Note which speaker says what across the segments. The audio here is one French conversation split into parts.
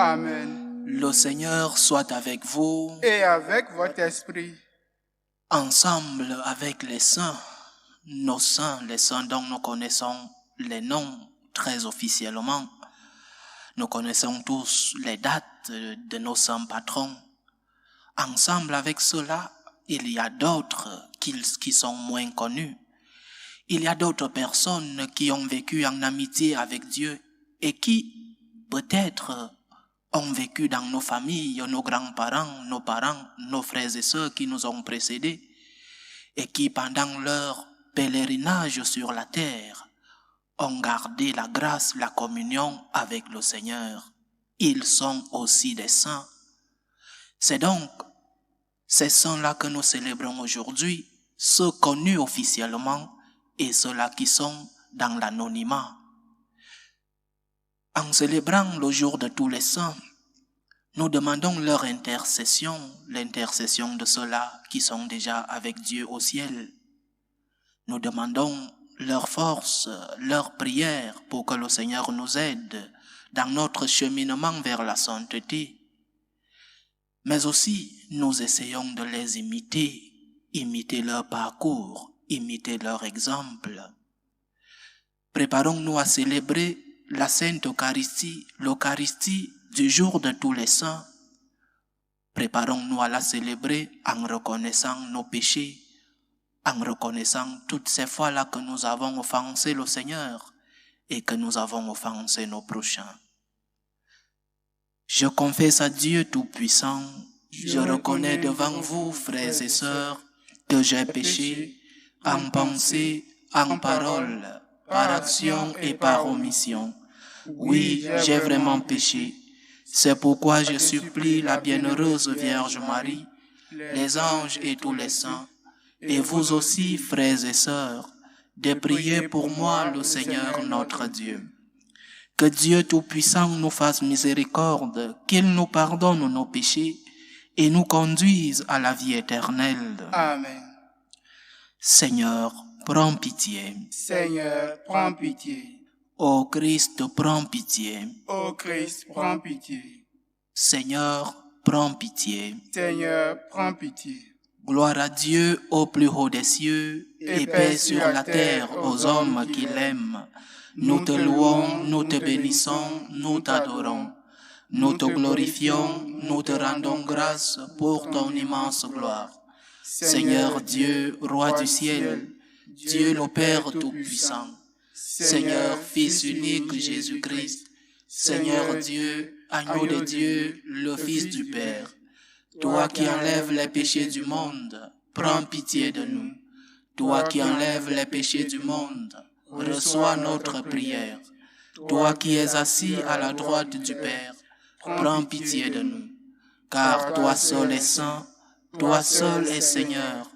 Speaker 1: Amen.
Speaker 2: Le Seigneur soit avec vous.
Speaker 1: Et avec votre esprit.
Speaker 2: Ensemble avec les saints, les saints dont nous connaissons les noms très officiellement. Nous connaissons tous les dates de nos saints patrons. Ensemble avec cela, il y a d'autres qui sont moins connus. Il y a d'autres personnes qui ont vécu en amitié avec Dieu et qui, peut-être, ont vécu dans nos familles, nos grands-parents, nos parents, nos frères et sœurs qui nous ont précédés et qui, pendant leur pèlerinage sur la terre, ont gardé la grâce, la communion avec le Seigneur. Ils sont aussi des saints. C'est donc ces saints-là que nous célébrons aujourd'hui, ceux connus officiellement et ceux-là qui sont dans l'anonymat. En célébrant le jour de tous les saints, nous demandons leur intercession, l'intercession de ceux-là qui sont déjà avec Dieu au ciel. Nous demandons leur force, leur prière pour que le Seigneur nous aide dans notre cheminement vers la sainteté. Mais aussi, nous essayons de les imiter leur parcours, imiter leur exemple. Préparons-nous à célébrer la Sainte Eucharistie, l'Eucharistie du jour de tous les saints. Préparons-nous à la célébrer en reconnaissant nos péchés, en reconnaissant toutes ces fois-là que nous avons offensé le Seigneur et que nous avons offensé nos prochains. Je confesse à Dieu Tout-Puissant, je reconnais devant vous, frères et sœurs, que j'ai péché en pensée, en parole, par action et par omission. Oui, j'ai vraiment péché. C'est pourquoi je supplie la bienheureuse Vierge Marie, les anges et tous les saints, et vous aussi, frères et sœurs, de prier pour moi le Seigneur notre Dieu. Que Dieu Tout-Puissant nous fasse miséricorde, qu'il nous pardonne nos péchés et nous conduise à la vie éternelle.
Speaker 1: Amen.
Speaker 2: Seigneur, prends pitié.
Speaker 1: Seigneur, prends pitié.
Speaker 2: Ô Christ, prends pitié.
Speaker 1: Ô Christ, prends pitié.
Speaker 2: Seigneur, prends pitié.
Speaker 1: Seigneur, prends pitié.
Speaker 2: Gloire à Dieu au plus haut des cieux et paix sur la terre aux hommes qui l'aiment. Nous te louons, nous te bénissons, nous t'adorons. Nous te glorifions, nous te rendons grâce pour ton immense gloire. Seigneur Dieu, Roi du ciel, Dieu le Père Tout-Puissant, Seigneur Fils unique Jésus-Christ, Seigneur Dieu, Agneau de Dieu, le Fils du Père, toi qui enlèves les péchés du monde, prends pitié de nous. Toi qui enlèves les péchés du monde, reçois notre prière. Toi qui es assis à la droite du Père, prends pitié de nous. Car toi seul es saint, toi seul es Seigneur,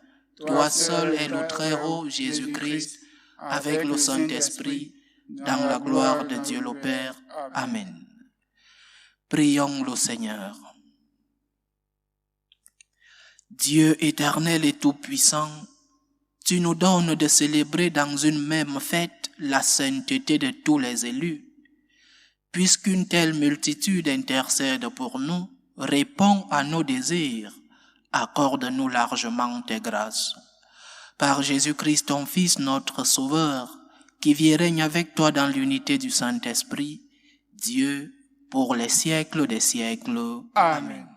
Speaker 2: toi seul es le Très-Haut Jésus-Christ, avec le Saint-Esprit, dans la gloire de Dieu le Père. Amen. Prions le Seigneur. Dieu éternel et tout-puissant, tu nous donnes de célébrer dans une même fête la sainteté de tous les élus. Puisqu'une telle multitude intercède pour nous, répond à nos désirs, accorde-nous largement tes grâces. Par Jésus-Christ, ton Fils, notre Sauveur, qui vit et règne avec toi dans l'unité du Saint-Esprit, Dieu, pour les siècles des siècles. Amen.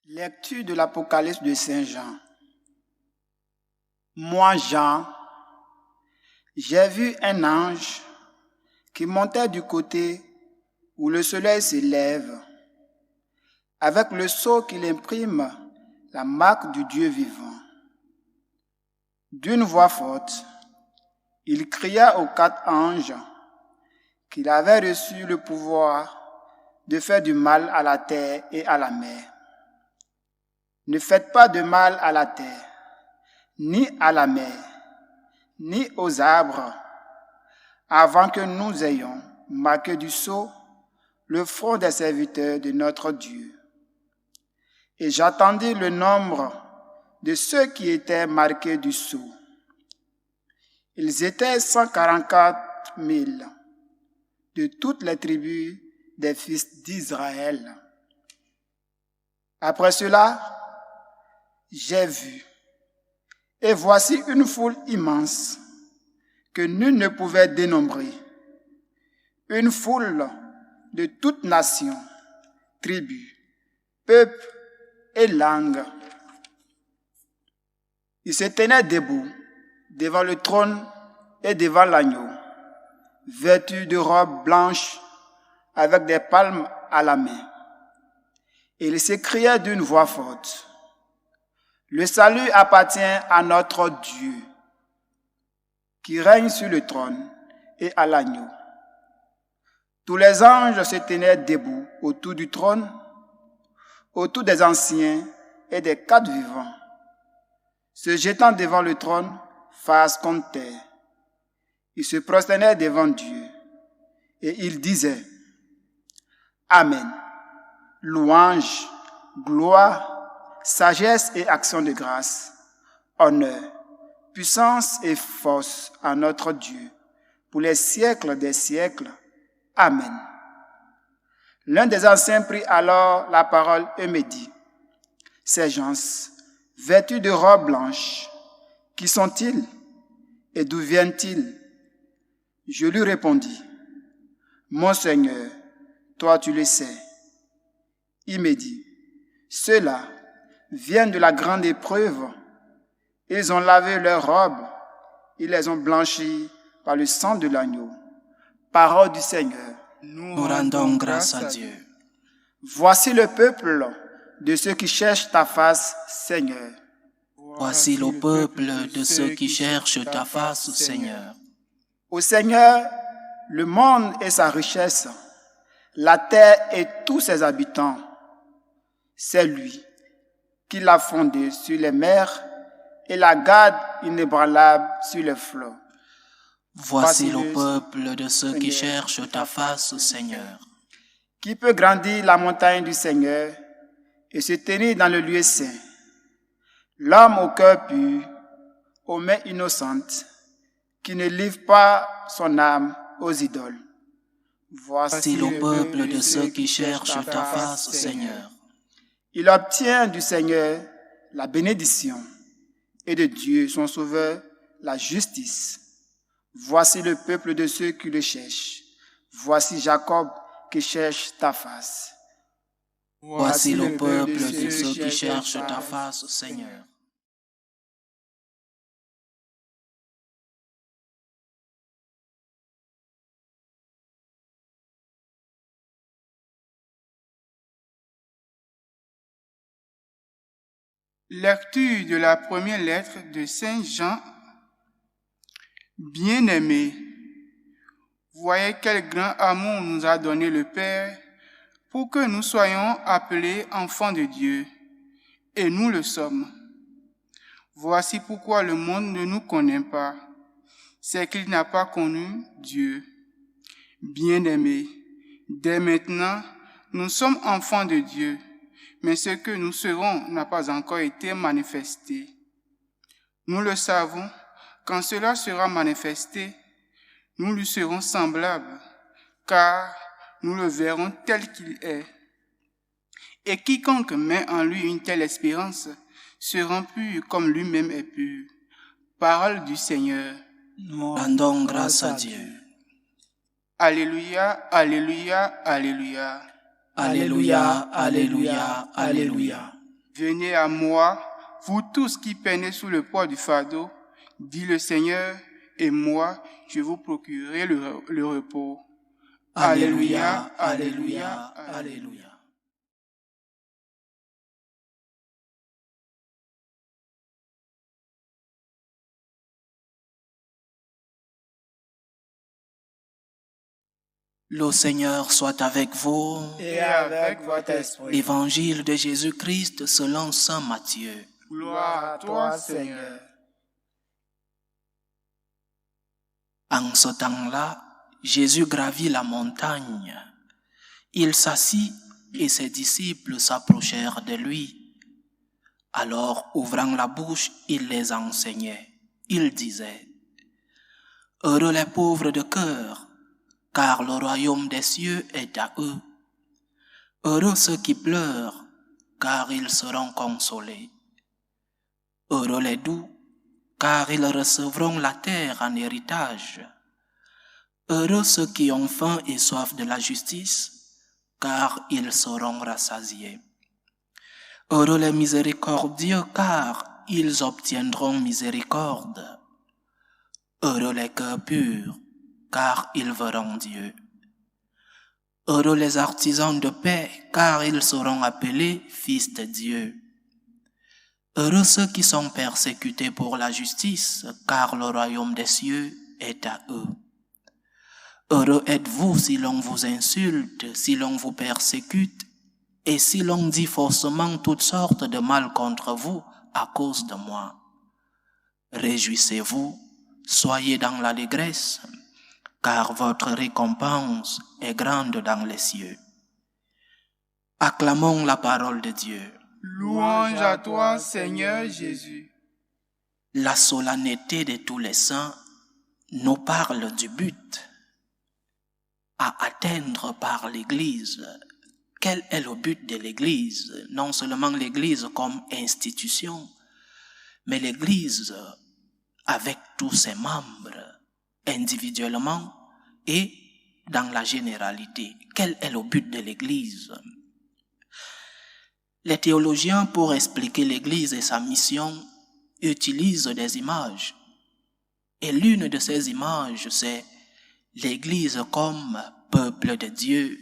Speaker 1: Lecture de l'Apocalypse de Saint Jean. Moi, Jean, j'ai vu un ange qui montait du côté où le soleil se lève, avec le sceau qu'il imprime la marque du Dieu vivant. D'une voix forte, il cria aux 4 anges qu'il avait reçu le pouvoir de faire du mal à la terre et à la mer. Ne faites pas de mal à la terre, ni à la mer, ni aux arbres, avant que nous ayons marqué du sceau le front des serviteurs de notre Dieu. et j'attendis le nombre de ceux qui étaient marqués du sceau. Ils étaient 144 000 de toutes les tribus des fils d'Israël. Après cela, j'ai vu, et voici une foule immense que nul ne pouvait dénombrer, une foule de toutes nations, tribus, peuples et langues. Ils se tenaient debout devant le trône et devant l'agneau, vêtus de robes blanches avec des palmes à la main. Et ils s'écriaient d'une voix forte: le salut appartient à notre Dieu, qui règne sur le trône et à l'agneau. Tous les anges se tenaient debout autour du trône, autour des anciens et des 4 vivants, se jetant devant le trône face contre terre. Ils se prosternaient devant Dieu et ils disaient: Amen. Louange, gloire, sagesse et action de grâce, honneur, puissance et force à notre Dieu, pour les siècles des siècles. Amen. L'un des anciens prit alors la parole et me dit: ces gens, vêtus de robes blanches, qui sont-ils et d'où viennent-ils? Je lui répondis: mon Seigneur, toi tu le sais. Il me dit: ceux-là viennent de la grande épreuve. Ils ont lavé leurs robes, ils les ont blanchies par le sang de l'agneau. Parole du Seigneur.
Speaker 2: Nous rendons grâce à Dieu.
Speaker 1: Voici le peuple de ceux qui cherchent ta face, Seigneur.
Speaker 2: Voici le peuple de ceux qui cherchent ta face, Seigneur.
Speaker 1: Ô Seigneur, le monde et sa richesse, la terre et tous ses habitants, c'est lui qui l'a fondée sur les mers et la garde inébranlable sur les flots.
Speaker 2: Voici le peuple de ceux qui cherchent ta face, Seigneur.
Speaker 1: Qui peut grandir la montagne du Seigneur et se tenir dans le lieu saint? L'homme au cœur pur, aux mains innocentes, qui ne livre pas son âme aux idoles.
Speaker 2: Voici le peuple de ceux qui cherchent ta face, Seigneur.
Speaker 1: Il obtient du Seigneur la bénédiction et de Dieu, son Sauveur, la justice. Voici le peuple de ceux qui le cherchent. Voici Jacob qui cherche ta face.
Speaker 2: Voici le peuple de ceux qui cherchent ta face, Seigneur.
Speaker 3: Lecture de la première lettre de Saint Jean. Bien-aimés, voyez quel grand amour nous a donné le Père pour que nous soyons appelés enfants de Dieu, et nous le sommes. Voici pourquoi le monde ne nous connaît pas, c'est qu'il n'a pas connu Dieu. Bien-aimés, dès maintenant, nous sommes enfants de Dieu, mais ce que nous serons n'a pas encore été manifesté. Nous le savons, quand cela sera manifesté, nous lui serons semblables, car nous le verrons tel qu'il est. Et quiconque met en lui une telle espérance sera pur comme lui-même est pur. Parole du Seigneur.
Speaker 2: Nous rendons grâce à Dieu.
Speaker 3: Alléluia, alléluia, alléluia.
Speaker 2: Alléluia, alléluia, alléluia.
Speaker 3: Venez à moi, vous tous qui peinez sous le poids du fardeau, dit le Seigneur, et moi, je vous procurerai le repos.
Speaker 2: Alléluia, alléluia, alléluia. Le Seigneur soit avec vous.
Speaker 1: Et avec votre esprit.
Speaker 2: Évangile de Jésus-Christ selon saint Matthieu.
Speaker 3: Gloire à toi, Seigneur.
Speaker 2: En ce temps-là, Jésus gravit la montagne. Il s'assit et ses disciples s'approchèrent de lui. Alors, ouvrant la bouche, il les enseignait. Il disait, « Heureux les pauvres de cœur, car le royaume des cieux est à eux. Heureux ceux qui pleurent, car ils seront consolés. Heureux les doux, car ils recevront la terre en héritage. Heureux ceux qui ont faim et soif de la justice, car ils seront rassasiés. Heureux les miséricordieux, car ils obtiendront miséricorde. Heureux les cœurs purs, car ils verront Dieu. Heureux les artisans de paix, car ils seront appelés fils de Dieu. Heureux ceux qui sont persécutés pour la justice, car le royaume des cieux est à eux. Heureux êtes-vous si l'on vous insulte, si l'on vous persécute, et si l'on dit faussement toutes sortes de mal contre vous à cause de moi. Réjouissez-vous, soyez dans l'allégresse, car votre récompense est grande dans les cieux. Acclamons la parole de Dieu.
Speaker 3: Louange à toi, Seigneur Jésus.
Speaker 2: La solennité de tous les saints nous parle du but à atteindre par l'Église. Quel est le but de l'Église? Non seulement l'Église comme institution, mais l'Église avec tous ses membres, individuellement et dans la généralité. Quel est le but de l'Église? Les théologiens, pour expliquer l'Église et sa mission, utilisent des images. Et l'une de ces images, c'est l'Église comme peuple de Dieu.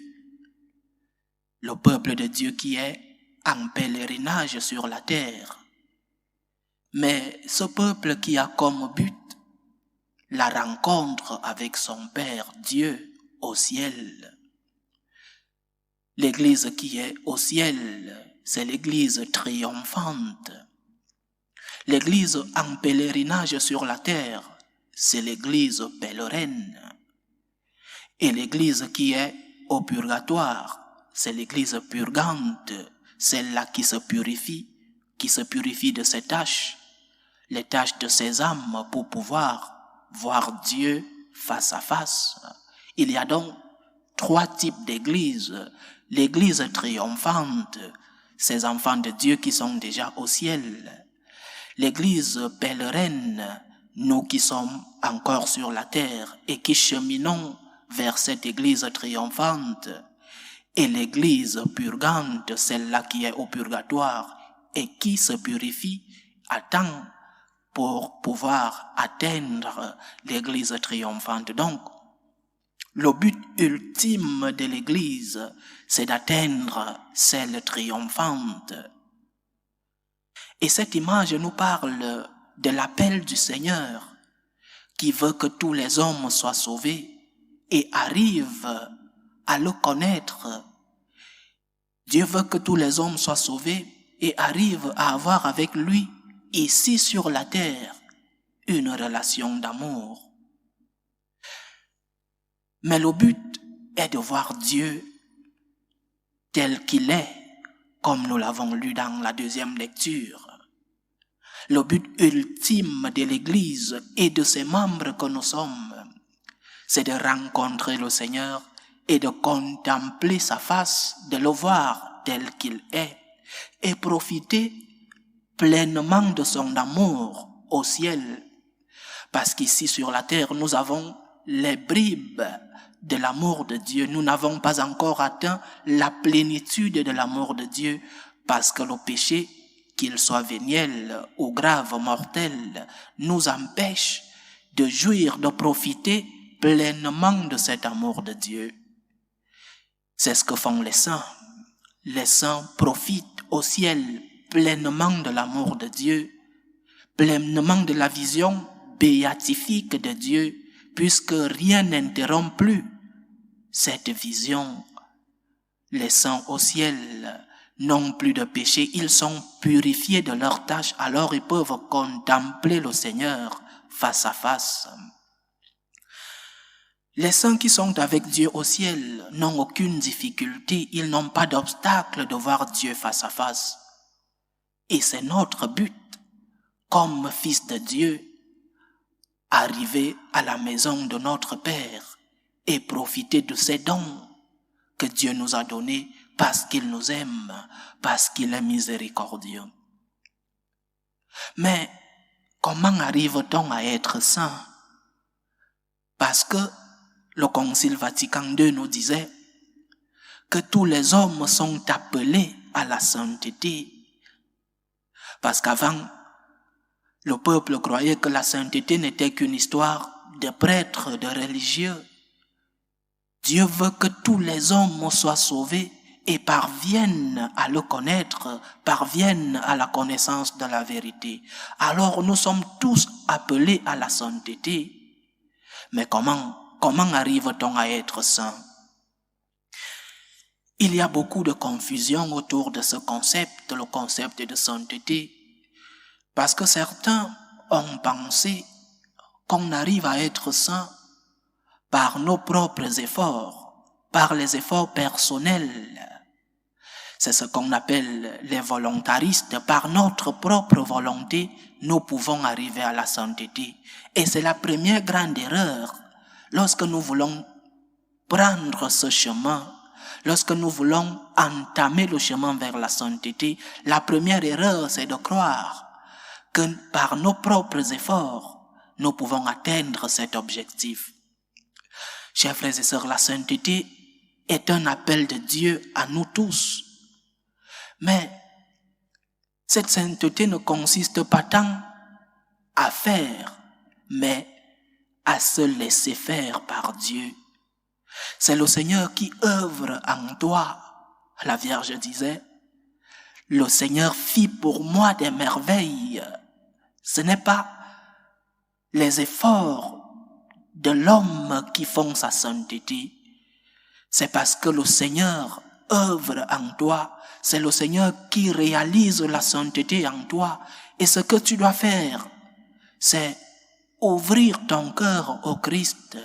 Speaker 2: Le peuple de Dieu qui est en pèlerinage sur la terre. Mais ce peuple qui a comme but la rencontre avec son Père Dieu au ciel. L'Église qui est au ciel, c'est l'Église triomphante. L'Église en pèlerinage sur la terre, c'est l'Église pèlerine. Et l'Église qui est au purgatoire, c'est l'Église purgante, celle-là qui se purifie de ses tâches, les tâches de ses âmes pour pouvoir voir Dieu face à face. Il y a donc 3 types d'églises. L'église triomphante, ces enfants de Dieu qui sont déjà au ciel. L'église pèlerine, nous qui sommes encore sur la terre et qui cheminons vers cette église triomphante. Et l'église purgante, celle-là qui est au purgatoire et qui se purifie, attend pour pouvoir atteindre l'église triomphante. Donc, le but ultime de l'église, c'est d'atteindre celle triomphante. Et cette image nous parle de l'appel du Seigneur qui veut que tous les hommes soient sauvés et arrivent à le connaître. Dieu veut que tous les hommes soient sauvés et arrivent à avoir avec lui, ici sur la terre, une relation d'amour. Mais le but est de voir Dieu tel qu'il est, comme nous l'avons lu dans la 2e lecture. Le but ultime de l'Église et de ses membres que nous sommes, c'est de rencontrer le Seigneur et de contempler sa face, de le voir tel qu'il est et profiter pleinement de son amour au ciel. Parce qu'ici sur la terre, nous avons les bribes de l'amour de Dieu. Nous n'avons pas encore atteint la plénitude de l'amour de Dieu parce que le péché, qu'il soit véniel ou grave, mortel, nous empêche de jouir, de profiter pleinement de cet amour de Dieu. C'est ce que font les saints. Les saints profitent au ciel pleinement de l'amour de Dieu, pleinement de la vision béatifique de Dieu, puisque rien n'interrompt plus cette vision. Les saints au ciel n'ont plus de péché, ils sont purifiés de leurs tâches, alors ils peuvent contempler le Seigneur face à face. Les saints qui sont avec Dieu au ciel n'ont aucune difficulté, ils n'ont pas d'obstacle de voir Dieu face à face. Et c'est notre but, comme fils de Dieu, arriver à la maison de notre Père et profiter de ces dons que Dieu nous a donnés parce qu'il nous aime, parce qu'il est miséricordieux. Mais comment arrive-t-on à être saint? Parce que le Concile Vatican II nous disait que tous les hommes sont appelés à la sainteté. Parce qu'avant, le peuple croyait que la sainteté n'était qu'une histoire de prêtres, de religieux. Dieu veut que tous les hommes soient sauvés et parviennent à le connaître, parviennent à la connaissance de la vérité. Alors nous sommes tous appelés à la sainteté. Mais comment arrive-t-on à être saint? Il y a beaucoup de confusion autour de ce concept, le concept de sainteté, parce que certains ont pensé qu'on arrive à être saint par nos propres efforts, par les efforts personnels. C'est ce qu'on appelle les volontaristes. Par notre propre volonté, nous pouvons arriver à la sainteté. Et c'est la première grande erreur lorsque nous voulons prendre ce chemin. Lorsque nous voulons entamer le chemin vers la sainteté, la première erreur, c'est de croire que par nos propres efforts, nous pouvons atteindre cet objectif. Chers frères et sœurs, la sainteté est un appel de Dieu à nous tous. Mais cette sainteté ne consiste pas tant à faire, mais à se laisser faire par Dieu. C'est le Seigneur qui œuvre en toi. La Vierge disait, « Le Seigneur fit pour moi des merveilles. » Ce n'est pas les efforts de l'homme qui font sa sainteté. C'est parce que le Seigneur œuvre en toi. C'est le Seigneur qui réalise la sainteté en toi. Et ce que tu dois faire, c'est ouvrir ton cœur au Christ.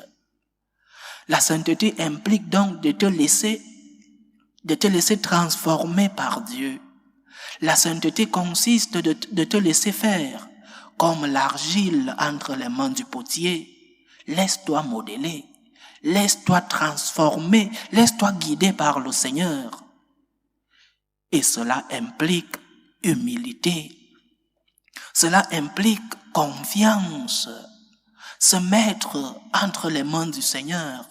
Speaker 2: La sainteté implique donc de te laisser transformer par Dieu. La sainteté consiste de te laisser faire comme l'argile entre les mains du potier. Laisse-toi modeler, laisse-toi transformer, laisse-toi guider par le Seigneur. Et cela implique humilité. Cela implique confiance. Se mettre entre les mains du Seigneur.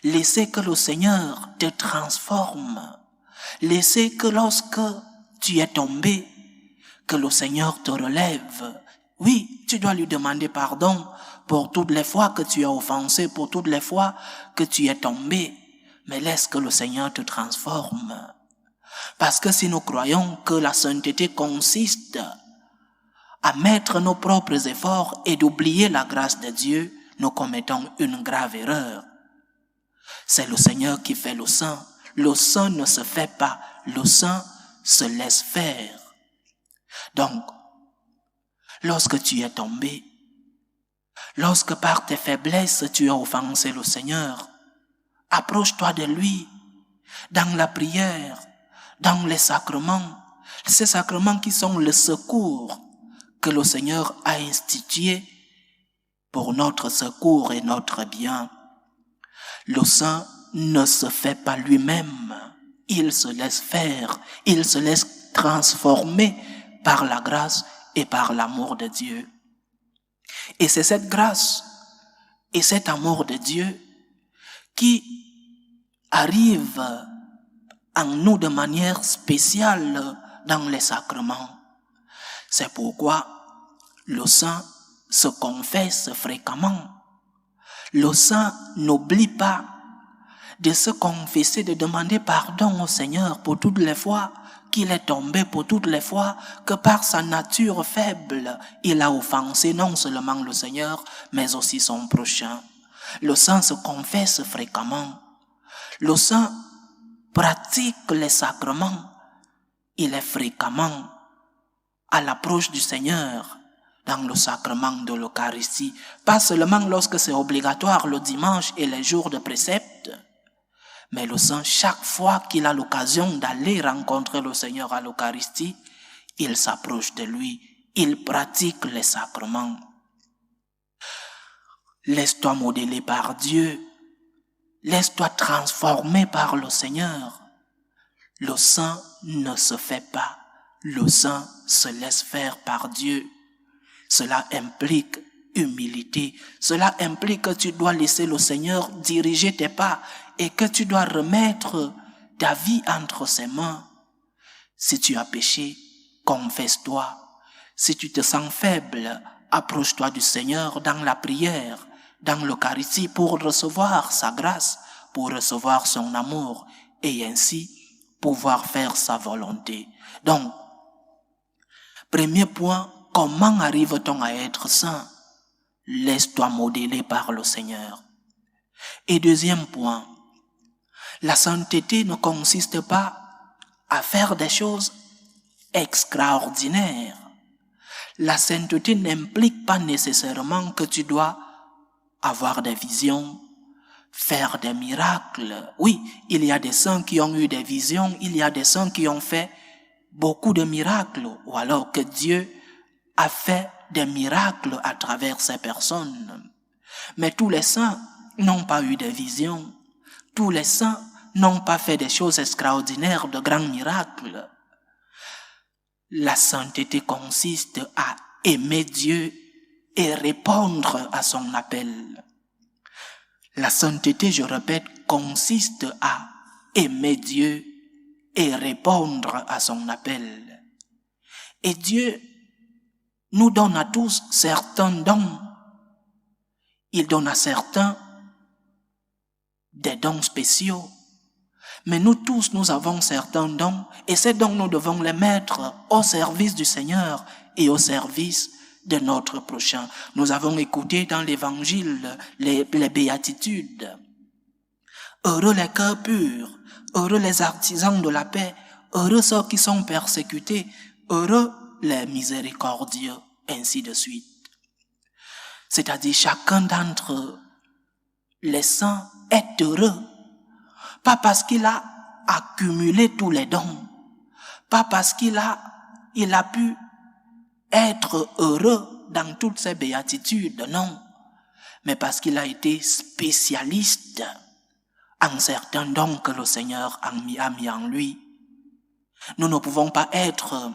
Speaker 2: Laissez que le Seigneur te transforme. Laissez que lorsque tu es tombé, que le Seigneur te relève. Oui, tu dois lui demander pardon pour toutes les fois que tu as offensé, pour toutes les fois que tu es tombé. Mais laisse que le Seigneur te transforme. Parce que si nous croyons que la sainteté consiste à mettre nos propres efforts et d'oublier la grâce de Dieu, nous commettons une grave erreur. C'est le Seigneur qui fait le saint. Le saint ne se fait pas, le saint se laisse faire. Donc, lorsque tu es tombé, lorsque par tes faiblesses tu as offensé le Seigneur, approche-toi de lui, dans la prière, dans les sacrements, ces sacrements qui sont le secours que le Seigneur a institué pour notre secours et notre bien. Le saint ne se fait pas lui-même, il se laisse faire, il se laisse transformer par la grâce et par l'amour de Dieu. Et c'est cette grâce et cet amour de Dieu qui arrive en nous de manière spéciale dans les sacrements. C'est pourquoi le saint se confesse fréquemment. Le saint n'oublie pas de se confesser, de demander pardon au Seigneur pour toutes les fois qu'il est tombé, pour toutes les fois que par sa nature faible, il a offensé non seulement le Seigneur, mais aussi son prochain. Le saint se confesse fréquemment. Le saint pratique les sacrements. Il est fréquemment à l'approche du Seigneur dans le sacrement de l'Eucharistie, pas seulement lorsque c'est obligatoire le dimanche et les jours de précepte, mais le saint, chaque fois qu'il a l'occasion d'aller rencontrer le Seigneur à l'Eucharistie, il s'approche de lui, il pratique les sacrements. Laisse-toi modeler par Dieu, laisse-toi transformer par le Seigneur. Le saint ne se fait pas, le saint se laisse faire par Dieu. Cela implique humilité, cela implique que tu dois laisser le Seigneur diriger tes pas et que tu dois remettre ta vie entre ses mains. Si tu as péché, confesse-toi. Si tu te sens faible, approche-toi du Seigneur dans la prière, dans l'Eucharistie pour recevoir sa grâce, pour recevoir son amour et ainsi pouvoir faire sa volonté. Donc, premier point, comment arrive-t-on à être saint? Laisse-toi modeler par le Seigneur. Et deuxième point, la sainteté ne consiste pas à faire des choses extraordinaires. La sainteté n'implique pas nécessairement que tu dois avoir des visions, faire des miracles. Oui, il y a des saints qui ont eu des visions, il y a des saints qui ont fait beaucoup de miracles, ou alors que Dieu a fait des miracles à travers ces personnes. Mais tous les saints n'ont pas eu des visions. Tous les saints n'ont pas fait des choses extraordinaires, de grands miracles. La sainteté consiste à aimer Dieu et répondre à son appel. La sainteté, je répète, consiste à aimer Dieu et répondre à son appel. Et Dieu nous donne à tous certains dons. Il donne à certains des dons spéciaux. Mais nous tous, nous avons certains dons et ces dons, nous devons les mettre au service du Seigneur et au service de notre prochain. Nous avons écouté dans l'Évangile les béatitudes. Heureux les cœurs purs, heureux les artisans de la paix, heureux ceux qui sont persécutés, heureux les miséricordieux, ainsi de suite. C'est-à-dire chacun d'entre les saints est heureux, pas parce qu'il a accumulé tous les dons, pas parce qu'il a pu être heureux dans toutes ses béatitudes, non, mais parce qu'il a été spécialiste en certains dons que le Seigneur a mis en lui. Nous ne pouvons pas être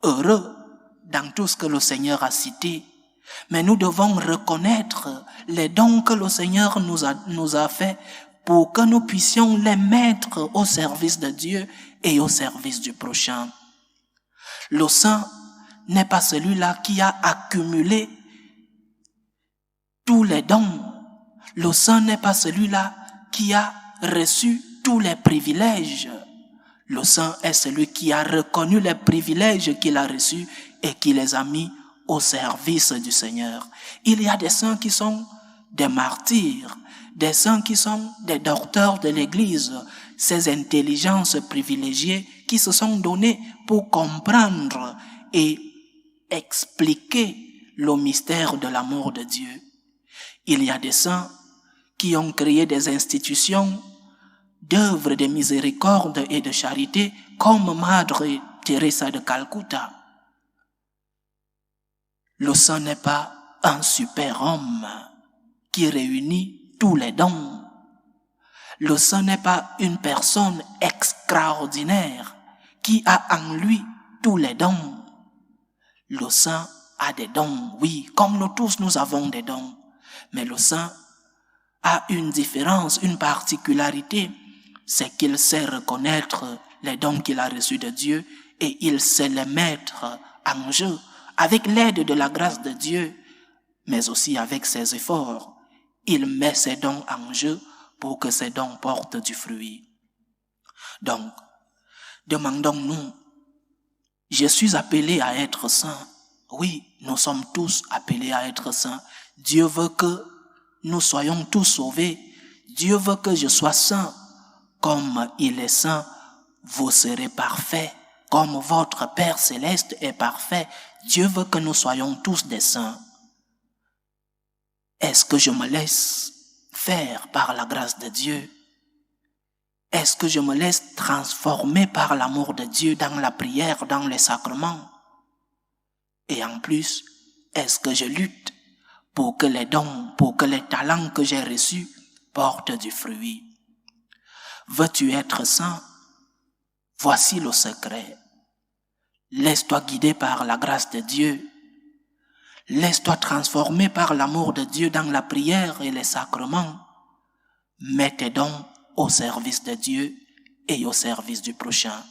Speaker 2: heureux dans tout ce que le Seigneur a cité, mais nous devons reconnaître les dons que le Seigneur nous a fait pour que nous puissions les mettre au service de Dieu et au service du prochain. Le saint n'est pas celui-là qui a accumulé tous les dons. Le saint n'est pas celui-là qui a reçu tous les privilèges. Le saint est celui qui a reconnu les privilèges qu'il a reçus et qui les a mis au service du Seigneur. Il y a des saints qui sont des martyrs, des saints qui sont des docteurs de l'Église, ces intelligences privilégiées qui se sont données pour comprendre et expliquer le mystère de l'amour de Dieu. Il y a des saints qui ont créé des institutions d'œuvres de miséricorde et de charité comme Madre Teresa de Calcutta. Le saint n'est pas un super-homme qui réunit tous les dons. Le saint n'est pas une personne extraordinaire qui a en lui tous les dons. Le saint a des dons, oui, comme nous tous nous avons des dons. Mais le saint a une différence, une particularité, c'est qu'il sait reconnaître les dons qu'il a reçus de Dieu et il sait les mettre en jeu avec l'aide de la grâce de Dieu, mais aussi avec ses efforts. Il met ses dons en jeu pour que ces dons portent du fruit. Donc, demandons-nous, je suis appelé à être saint. Oui, nous sommes tous appelés à être saints. Dieu veut que nous soyons tous sauvés. Dieu veut que je sois saint. Comme il est saint, vous serez parfaits. Comme votre Père céleste est parfait, Dieu veut que nous soyons tous des saints. Est-ce que je me laisse faire par la grâce de Dieu? Est-ce que je me laisse transformer par l'amour de Dieu dans la prière, dans les sacrements? Et en plus, est-ce que je lutte pour que les dons, pour que les talents que j'ai reçus portent du fruit? Veux-tu être saint? Voici le secret. Laisse-toi guider par la grâce de Dieu. Laisse-toi transformer par l'amour de Dieu dans la prière et les sacrements. Mets tes dons au service de Dieu et au service du prochain.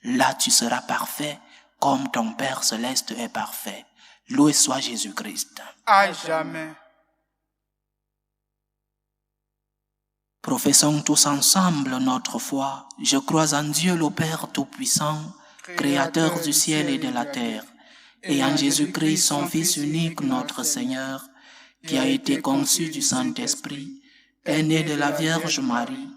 Speaker 2: Là, tu seras parfait comme ton Père céleste est parfait. Loué soit Jésus-Christ.
Speaker 3: À jamais.
Speaker 2: Professons tous ensemble notre foi. Je crois en Dieu le Père Tout-Puissant, Créateur du ciel et de la terre, et en Jésus-Christ, son Fils unique, notre Seigneur, qui a été conçu du Saint-Esprit, est né de la Vierge Marie,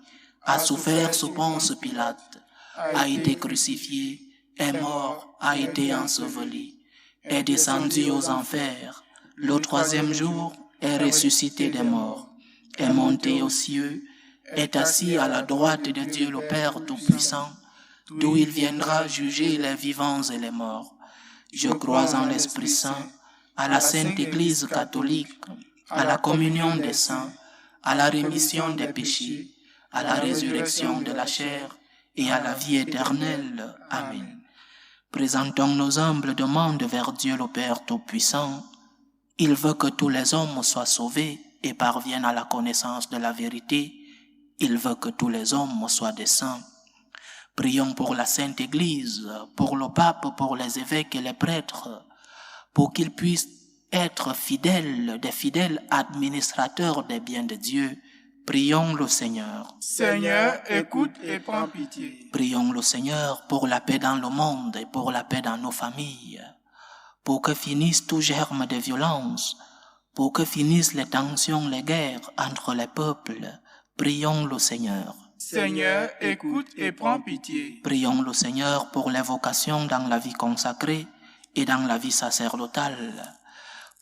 Speaker 2: a souffert sous Ponce Pilate, a été crucifié, est mort, a été enseveli, est descendu aux enfers, le troisième jour est ressuscité des morts, est monté aux cieux, est assis à la droite de Dieu le Père Tout-Puissant, d'où il viendra juger les vivants et les morts. Je crois en l'Esprit Saint, à la Sainte Église catholique, à la communion des saints, à la rémission des péchés, à la résurrection de la chair et à la vie éternelle. Amen. Présentons nos humbles demandes vers Dieu le Père Tout-Puissant. Il veut que tous les hommes soient sauvés et parviennent à la connaissance de la vérité. Il veut que tous les hommes soient des saints. Prions pour la Sainte Église, pour le pape, pour les évêques et les prêtres, pour qu'ils puissent être fidèles, des fidèles administrateurs des biens de Dieu. Prions le Seigneur.
Speaker 3: Seigneur, écoute et prends pitié.
Speaker 2: Prions le Seigneur pour la paix dans le monde et pour la paix dans nos familles, pour que finisse tout germe de violence, pour que finissent les tensions, les guerres entre les peuples. Prions le Seigneur.
Speaker 3: Seigneur, écoute et prends pitié.
Speaker 2: Prions le Seigneur pour les vocations dans la vie consacrée et dans la vie sacerdotale,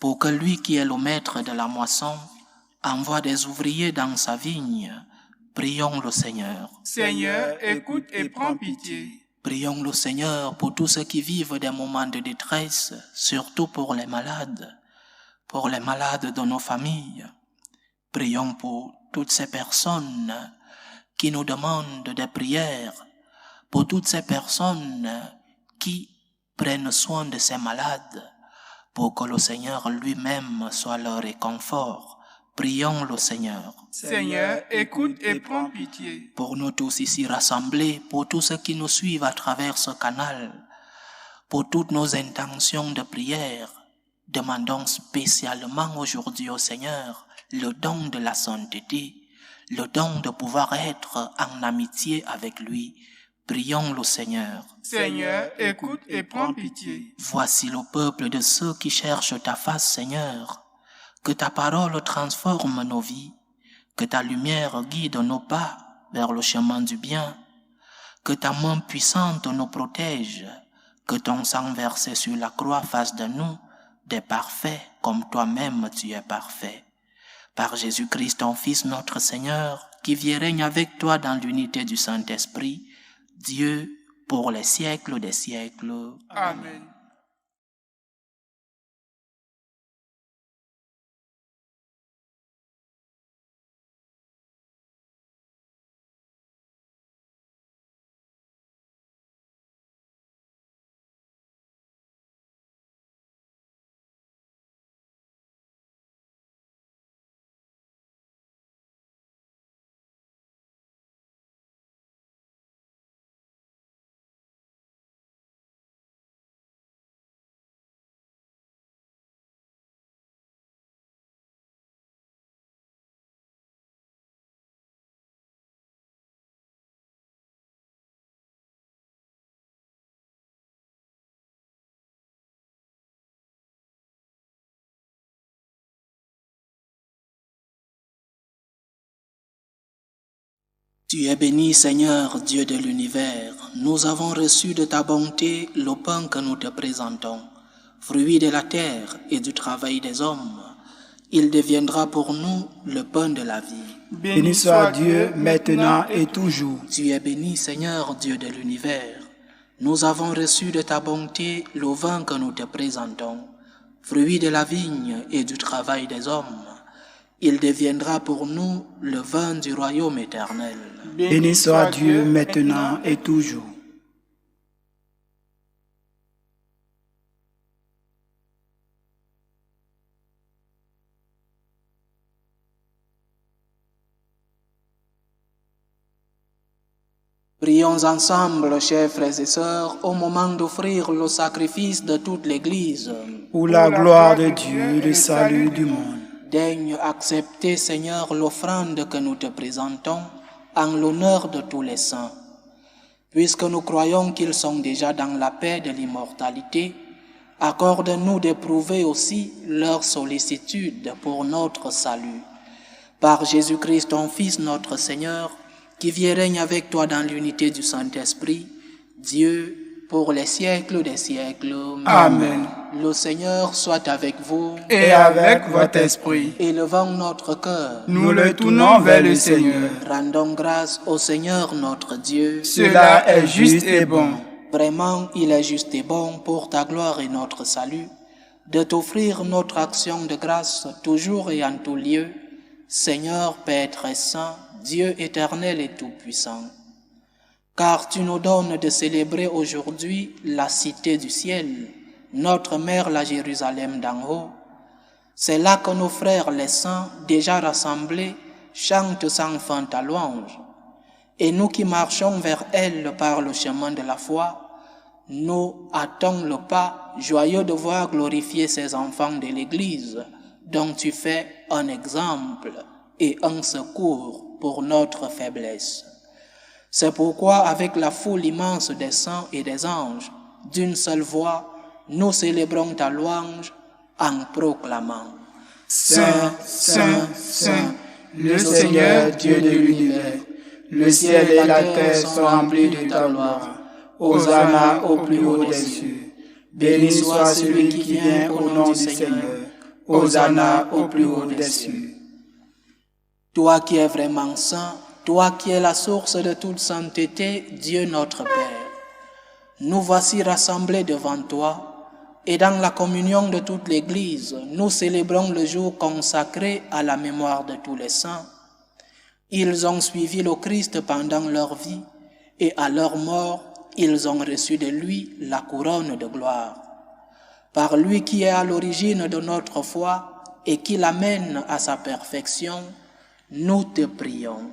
Speaker 2: pour que lui qui est le maître de la moisson envoie des ouvriers dans sa vigne. Prions le Seigneur.
Speaker 3: Seigneur, écoute et prends pitié.
Speaker 2: Prions le Seigneur pour tous ceux qui vivent des moments de détresse, surtout pour les malades de nos familles. Prions pour toutes ces personnes qui nous demandent des prières, pour toutes ces personnes qui prennent soin de ces malades, pour que le Seigneur lui-même soit leur réconfort. Prions le Seigneur.
Speaker 3: Seigneur, écoute et prends pitié.
Speaker 2: Pour nous tous ici rassemblés, pour tous ceux qui nous suivent à travers ce canal, pour toutes nos intentions de prière, demandons spécialement aujourd'hui au Seigneur le don de la sainteté, le don de pouvoir être en amitié avec lui. Prions le Seigneur.
Speaker 3: Seigneur, écoute et prends pitié.
Speaker 2: Voici le peuple de ceux qui cherchent ta face, Seigneur. Que ta parole transforme nos vies, que ta lumière guide nos pas vers le chemin du bien, que ta main puissante nous protège, que ton sang versé sur la croix fasse de nous des parfaits comme toi-même tu es parfait. Par Jésus-Christ, ton Fils, notre Seigneur, qui vit et règne avec toi dans l'unité du Saint-Esprit, Dieu, pour les siècles des siècles.
Speaker 3: Amen.
Speaker 2: Tu es béni, Seigneur, Dieu de l'univers. Nous avons reçu de ta bonté le pain que nous te présentons, fruit de la terre et du travail des hommes. Il deviendra pour nous le pain de la vie.
Speaker 1: Béni soit Dieu, maintenant et toujours.
Speaker 2: Tu es béni, Seigneur, Dieu de l'univers. Nous avons reçu de ta bonté le vin que nous te présentons, fruit de la vigne et du travail des hommes. Il deviendra pour nous le vin du royaume éternel.
Speaker 1: Béni soit Dieu maintenant et toujours.
Speaker 2: Prions ensemble, chers frères et sœurs, au moment d'offrir le sacrifice de toute l'Église.
Speaker 1: Pour la gloire de Dieu, le salut du monde.
Speaker 2: Daigne accepter, Seigneur, l'offrande que nous te présentons en l'honneur de tous les saints. Puisque nous croyons qu'ils sont déjà dans la paix de l'immortalité, accorde-nous d'éprouver aussi leur sollicitude pour notre salut. Par Jésus-Christ, ton Fils, notre Seigneur, qui vit et règne avec toi dans l'unité du Saint-Esprit, Dieu, pour les siècles des siècles.
Speaker 3: Amen.
Speaker 2: Le Seigneur soit avec vous.
Speaker 3: Et avec votre esprit.
Speaker 2: Élevons notre cœur.
Speaker 3: Nous le tournons vers le Seigneur.
Speaker 2: Rendons grâce au Seigneur notre Dieu.
Speaker 3: Cela est juste et bon.
Speaker 2: Vraiment, il est juste et bon pour ta gloire et notre salut, de t'offrir notre action de grâce toujours et en tout lieu, Seigneur Père très saint, Dieu éternel et tout-puissant. Car tu nous donnes de célébrer aujourd'hui la cité du ciel, notre mère la Jérusalem d'en haut. C'est là que nos frères les saints, déjà rassemblés, chantent sans fin ta louange. Et nous qui marchons vers elle par le chemin de la foi, nous hâtons le pas, joyeux de voir glorifier ces enfants de l'Église, dont tu fais un exemple et un secours pour notre faiblesse. C'est pourquoi, avec la foule immense des saints et des anges, d'une seule voix, nous célébrons ta louange en proclamant:
Speaker 3: Saint, Saint, Saint, le Seigneur Dieu de l'univers, le ciel et la terre sont remplis de ta gloire. Hosanna au plus haut des cieux. Béni soit celui qui vient au nom du Seigneur. Hosanna au plus haut des cieux.
Speaker 2: Toi qui es vraiment saint, toi qui es la source de toute sainteté, Dieu notre Père, nous voici rassemblés devant toi, et dans la communion de toute l'Église, nous célébrons le jour consacré à la mémoire de tous les saints. Ils ont suivi le Christ pendant leur vie, et à leur mort, ils ont reçu de lui la couronne de gloire. Par lui qui est à l'origine de notre foi et qui l'amène à sa perfection, nous te prions.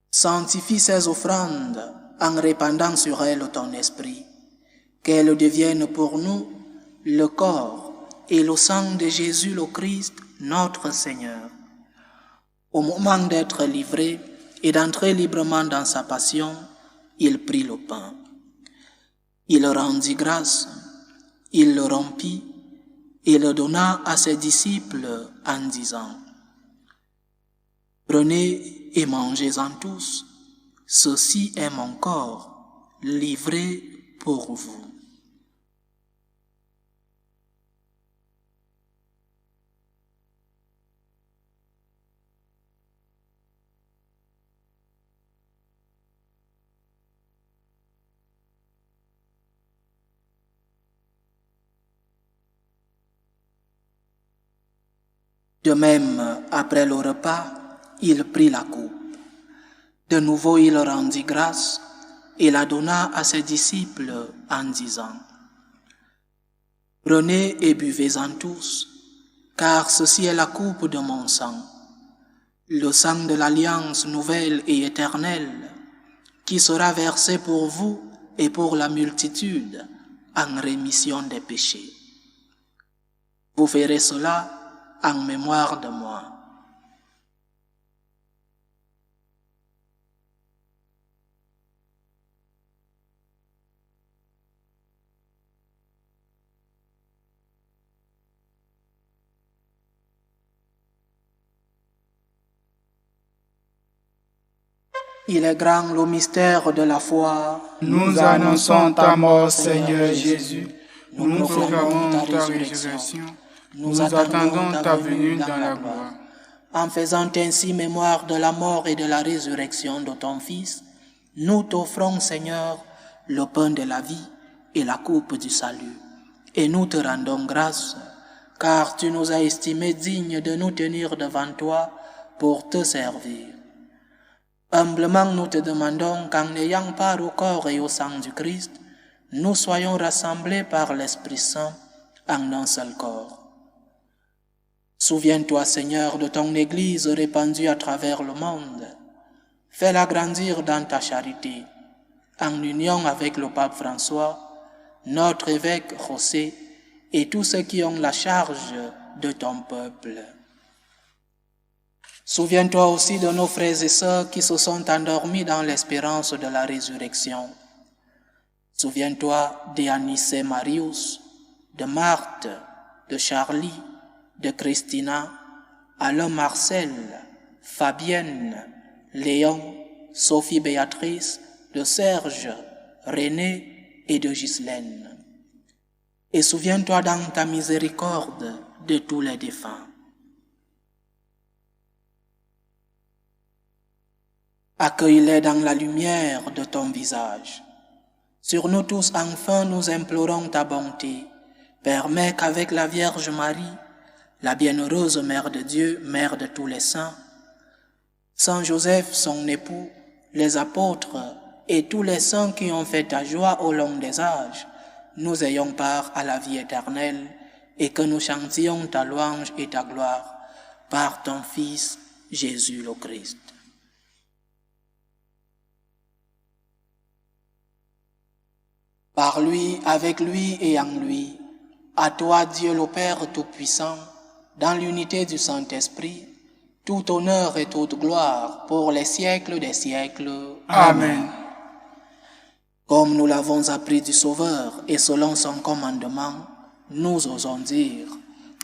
Speaker 2: Sanctifie ces offrandes en répandant sur elles ton esprit, qu'elles deviennent pour nous le corps et le sang de Jésus le Christ, notre Seigneur. Au moment d'être livré et d'entrer librement dans sa passion, il prit le pain. Il rendit grâce, il le rompit et le donna à ses disciples en disant: Prenez et mangez-en tous, ceci est mon corps, livré pour vous. De même, après le repas, il prit la coupe. De nouveau, il rendit grâce et la donna à ses disciples en disant: Prenez et buvez-en tous, car ceci est la coupe de mon sang, le sang de l'alliance nouvelle et éternelle, qui sera versé pour vous et pour la multitude en rémission des péchés. Vous ferez cela en mémoire de moi. Il est grand le mystère de la foi.
Speaker 3: Nous annonçons ta mort, Seigneur Jésus. Nous proclamons ta résurrection. Nous attendons ta venue dans la gloire.
Speaker 2: En faisant ainsi mémoire de la mort et de la résurrection de ton Fils, Nous t'offrons, Seigneur, le pain de la vie et la coupe du salut. Et nous te rendons grâce, car tu nous as estimés dignes de nous tenir devant toi pour te servir. Humblement, nous te demandons qu'en ayant part au corps et au sang du Christ, nous soyons rassemblés par l'Esprit Saint en un seul corps. Souviens-toi, Seigneur, de ton Église répandue à travers le monde. Fais-la grandir dans ta charité, en union avec le pape François, notre évêque José et tous ceux qui ont la charge de ton peuple. Souviens-toi aussi de nos frères et sœurs qui se sont endormis dans l'espérance de la résurrection. Souviens-toi d'Yanis et Marius, de Marthe, de Charlie, de Christina, Alain Marcel, Fabienne, Léon, Sophie Béatrice, de Serge, René et de Ghislaine. Et souviens-toi dans ta miséricorde de tous les défunts. Accueille-les dans la lumière de ton visage. Sur nous tous, enfin, nous implorons ta bonté. Permets qu'avec la Vierge Marie, la bienheureuse Mère de Dieu, Mère de tous les saints, Saint Joseph, son époux, les apôtres et tous les saints qui ont fait ta joie au long des âges, nous ayons part à la vie éternelle et que nous chantions ta louange et ta gloire par ton Fils, Jésus le Christ. Par lui, avec lui et en lui, à toi, Dieu le Père Tout-Puissant, dans l'unité du Saint-Esprit, tout honneur et toute gloire pour les siècles des siècles.
Speaker 3: Amen.
Speaker 2: Comme nous l'avons appris du Sauveur et selon son commandement, nous osons dire,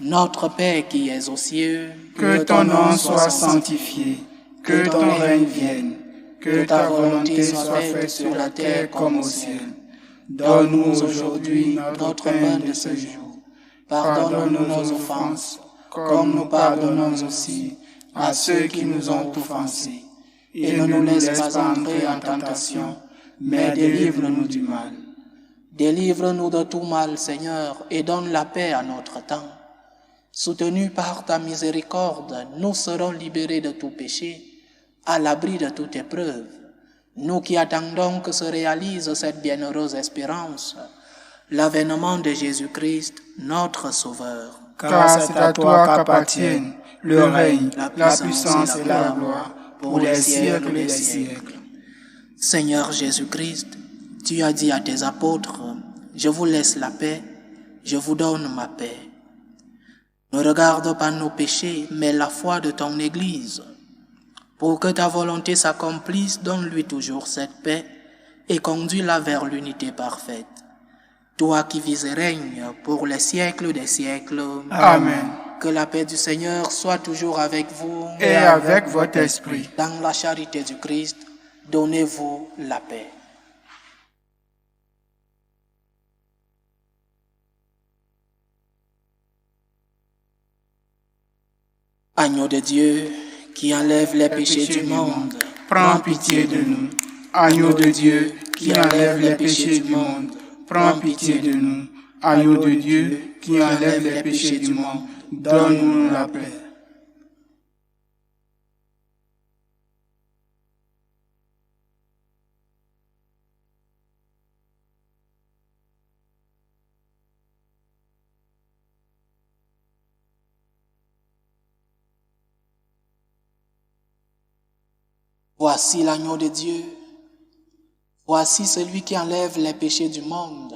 Speaker 2: Notre Père qui es aux cieux,
Speaker 3: que ton nom soit sanctifié, que ton règne vienne, que ta volonté soit faite sur la terre comme au ciel. Donne-nous aujourd'hui notre pain de ce jour. Pardonne-nous nos offenses, comme nous pardonnons aussi à ceux qui nous ont offensés. Et ne nous laisse pas entrer en tentation, mais délivre-nous du mal.
Speaker 2: Délivre-nous de tout mal, Seigneur, et donne la paix à notre temps. Soutenus par ta miséricorde, nous serons libérés de tout péché, à l'abri de toute épreuve. Nous qui attendons que se réalise cette bienheureuse espérance, l'avènement de Jésus-Christ, notre Sauveur.
Speaker 3: Car c'est à toi qu'appartiennent le règne, la puissance et la gloire pour les siècles des siècles.
Speaker 2: Seigneur Jésus-Christ, tu as dit à tes apôtres, « Je vous laisse la paix, je vous donne ma paix. » Ne regarde pas nos péchés, mais la foi de ton Église. Pour que ta volonté s'accomplisse, donne-lui toujours cette paix et conduis-la vers l'unité parfaite. Toi qui vis et règnes pour les siècles des siècles.
Speaker 3: Amen.
Speaker 2: Que la paix du Seigneur soit toujours avec vous.
Speaker 3: Et avec votre esprit.
Speaker 2: Dans la charité du Christ, donnez-vous la paix. Agneau de Dieu, qui enlève les péchés du monde,
Speaker 3: prends pitié de nous. Agneau de Dieu, qui enlève les péchés du monde, prends pitié de nous. Agneau de Dieu, qui enlève les péchés du monde, donne-nous la paix.
Speaker 2: Voici l'agneau de Dieu. Voici celui qui enlève les péchés du monde.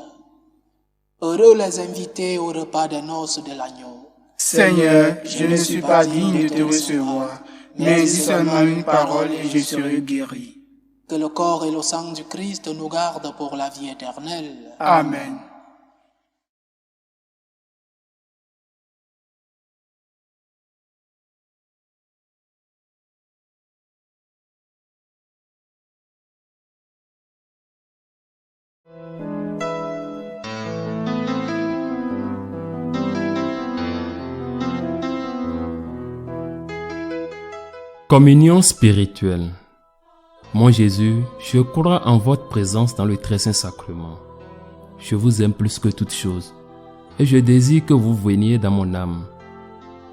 Speaker 2: Heureux les invités au repas des noces de l'agneau.
Speaker 3: Seigneur, je ne suis pas digne de te recevoir, mais dis seulement une parole et je serai guéri.
Speaker 2: Que le corps et le sang du Christ nous gardent pour la vie éternelle.
Speaker 3: Amen.
Speaker 4: Communion spirituelle. Mon Jésus, je crois en votre présence dans le très saint sacrement. Je vous aime plus que toute chose et je désire que vous veniez dans mon âme.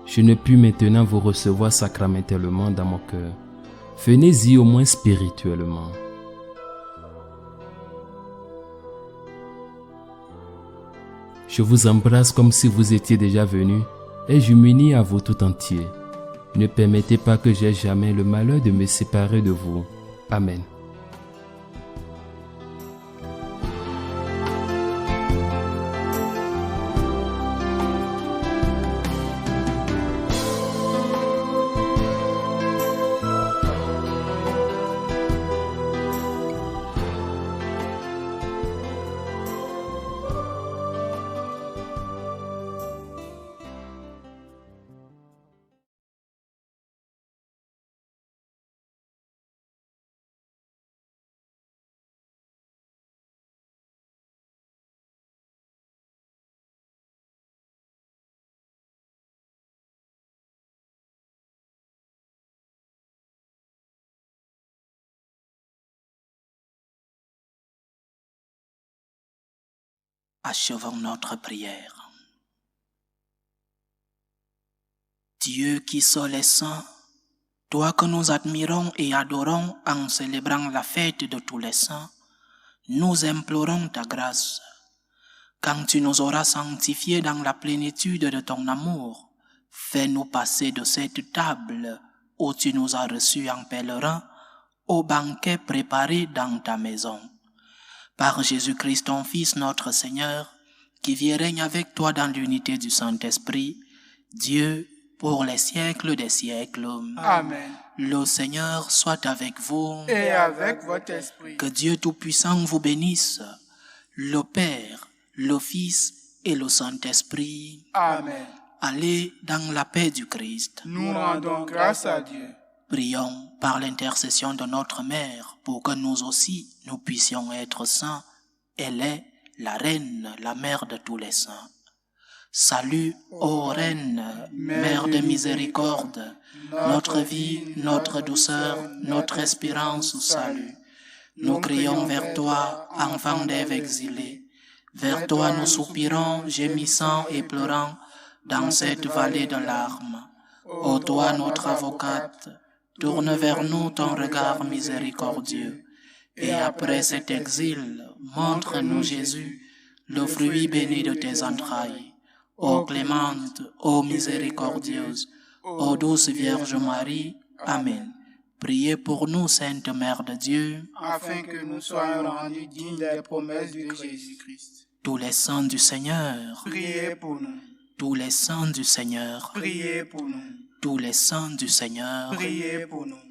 Speaker 4: Je ne puis maintenant vous recevoir sacramentellement dans mon cœur. Venez-y au moins spirituellement. Je vous embrasse comme si vous étiez déjà venu et je m'unis à vous tout entier. Ne permettez pas que j'aie jamais le malheur de me séparer de vous. Amen.
Speaker 2: Achevons notre prière. Dieu qui seul est saint, toi que nous admirons et adorons en célébrant la fête de tous les saints, nous implorons ta grâce. Quand tu nous auras sanctifiés dans la plénitude de ton amour, fais-nous passer de cette table où tu nous as reçus en pèlerins au banquet préparé dans ta maison. Par Jésus-Christ, ton Fils, notre Seigneur, qui vit et règne avec toi dans l'unité du Saint-Esprit, Dieu, pour les siècles des siècles.
Speaker 3: Amen.
Speaker 2: Le Seigneur soit avec vous.
Speaker 3: Et avec votre esprit.
Speaker 2: Que Dieu Tout-Puissant vous bénisse, le Père, le Fils et le Saint-Esprit.
Speaker 3: Amen.
Speaker 2: Allez dans la paix du Christ.
Speaker 3: Nous rendons grâce à Dieu.
Speaker 2: Prions par l'intercession de notre Mère pour que nous aussi, nous puissions être saints. Elle est la Reine, la Mère de tous les saints. Salut, ô Reine, Mère de miséricorde, notre vie, notre douceur, notre espérance au salut. Nous crions vers toi, enfant d'Ève exilée. Vers toi nous soupirons, gémissant et pleurant, dans cette vallée de larmes. Ô toi, notre avocate, tourne vers nous ton regard miséricordieux. Et après cet exil, montre-nous Jésus, le fruit béni de tes entrailles. Ô clémente, ô miséricordieuse, ô douce Vierge Marie. Amen. Priez pour nous, Sainte Mère de Dieu,
Speaker 3: afin que nous soyons rendus dignes des promesses de Jésus-Christ.
Speaker 2: tous les saints du Seigneur,
Speaker 3: Priez pour nous.
Speaker 2: tous les saints du Seigneur,
Speaker 3: Priez pour nous.
Speaker 2: tous les saints du Seigneur,
Speaker 3: Priez pour nous.